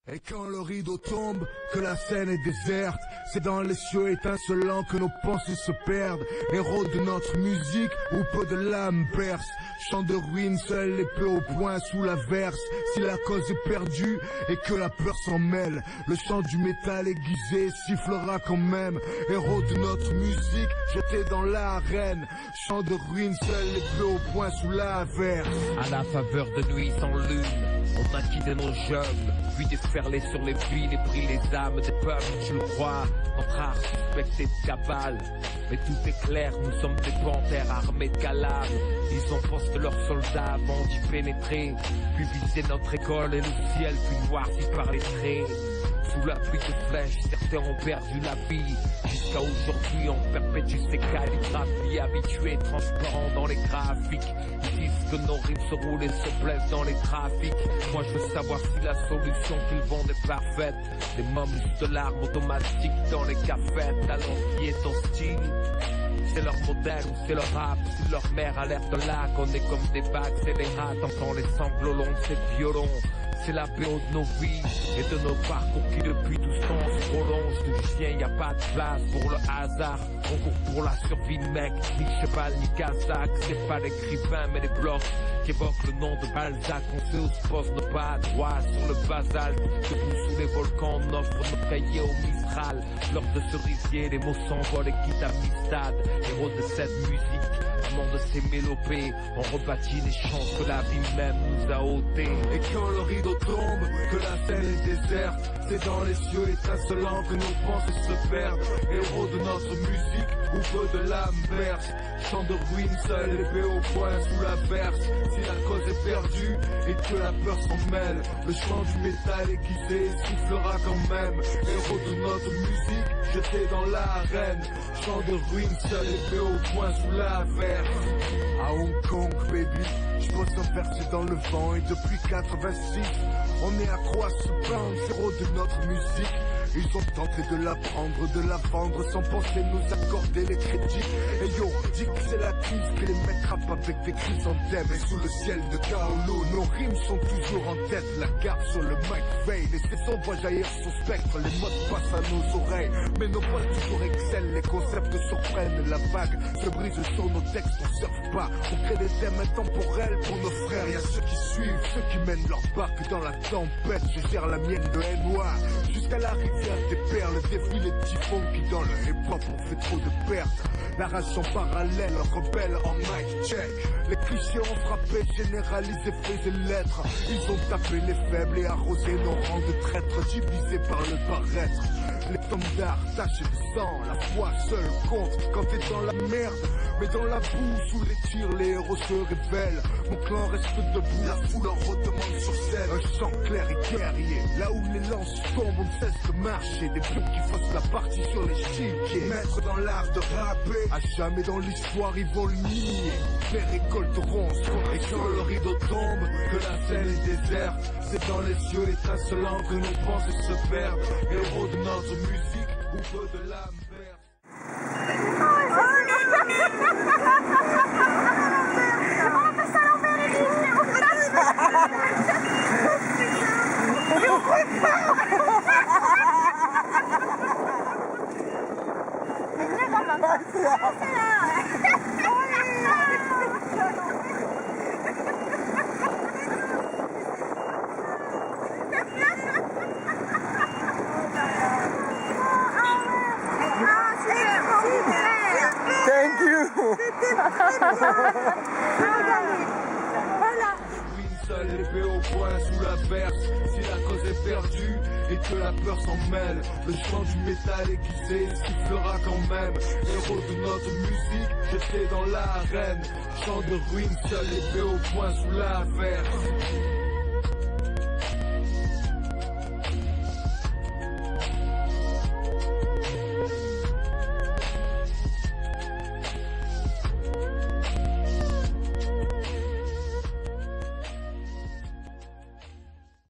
Et quand le rideau tombe, que la scène est déserte, c'est dans les cieux étincelants que nos pensées se perdent. Héros de notre musique, où peu de l'âme perce. Chant de ruines, seule l'épée au poing sous la verse. Si la cause est perdue et que la peur s'en mêle, le chant du métal aiguisé sifflera quand même. Héros de notre musique, jeté dans l'arène. Chant de ruines, seule l'épée au poing sous la verse. À la faveur de nuit sans lune, on a quitté nos jeunes, puis déferlé sur les villes et pris les âmes des peuples. Je le crois, entre art suspecté de cabale. Mais tout est clair, nous sommes des panthères armés de calames. Ils ont posté leurs soldats avant d'y pénétrer, puis viser notre école et le ciel, puis noirci par les traits. Sous la pluie de flèches, certains ont perdu la vie. Jusqu'à aujourd'hui, on perpétue ces calligraphies. Habitués, transparents dans les graphiques. Ils disent que nos rimes se roulent et se blessent dans les trafics. Moi je veux savoir si la solution qu'ils vendent est parfaite. Des moments de larmes automatiques dans les cafettes. Alors qui est ton style? C'est leur modèle ou c'est leur rap? Si leur mère alerte de lac, on est comme des bagues, c'est des rats. T'entends les sanglots longs de ces violons. C'est la BO de nos vies et de nos parcours qui depuis 12 ans se prolongent. D'où je viens, y a pas de place pour le hasard. On court pour la survie, mec. Ni cheval, ni Kazakh. C'est pas l'écrivain, mais les blocs qui évoquent le nom de Balzac. On sait où se pose nos pas droit sur le basalte. Debout sous les volcans, on offre nos cahiers au Mistral. Fleurs de cerisier, les mots s'envolent et quittent à mi-stade. Héros de cette musique, amant de ces mélopées, on rebâtit les chances que la vie même nous a ôtées. Et quand le rideau tombe, que la scène est déserte, c'est dans les cieux étincelants que nos pensées se perdent. Héros de notre musique, où peu de l'âme verse. Chant de ruines, seul épée au poing sous la verse. Si la cause est perdue et que la peur s'en mêle, le chant du métal aiguisé sifflera quand même. Héros de notre musique, jeté dans l'arène. Chant de ruines, seul épée au poing sous la verse. À Hong Kong, baby, je pose un verset dans le vent et depuis 86, on est à 3 pounds, zéro de notre musique. Ils ont tenté de la prendre, de la vendre sans penser nous accorder les crédits. Et yo, dit que c'est la crise que les mecs rappent avec des chrysanthèmes. Et sous le ciel de Kaolo, nos rimes sont toujours en tête. La garde sur le mic veille, les saisons voient jaillir son spectre. Les modes passent à nos oreilles, mais nos voix toujours excellent. Les concepts surprennent, la vague se brise sur nos textes. On surfe pas, on crée des thèmes intemporels pour nos frères. Y'a ceux qui suivent, ceux qui mènent leur barque dans la tempête. Je gère la mienne de haine noire jusqu'à la rivière des perles, défilent les typhons qui dans le hip-hop ont fait trop de pertes. Narration parallèle, rebelle en mic check. Les clichés ont frappé, généralisé, faits et lettres. Ils ont tapé les faibles et arrosé nos rangs de traîtres, divisés par le paraître. Les standards tachés de sang, la foi seule compte quand t'es dans la merde. Mais dans la boue, sous les tirs, les héros se révèlent. Mon clan reste debout, la foule en redemande sur scène. Un chant clair et guerrier, là où les lances tombent, on ne cesse de marcher. Des pions qui faussent la partie sur les chiquiers. Maître dans l'art de rapper, à jamais dans l'histoire ils vont le nier. Les récolteront et quand le rideau tombe, que la scène est déserte, c'est dans les cieux étincelants que nos pensées se perdent. Héros de notre musique, où peu de l'âme verse. Thank you. Seule épée au poing sous la verse. Si la cause est perdue et que la peur s'en mêle, le chant du métal aiguisé sifflera quand même. Héros de notre musique, jeté dans l'arène. Chant de ruines, seule épée au poing sous la verse.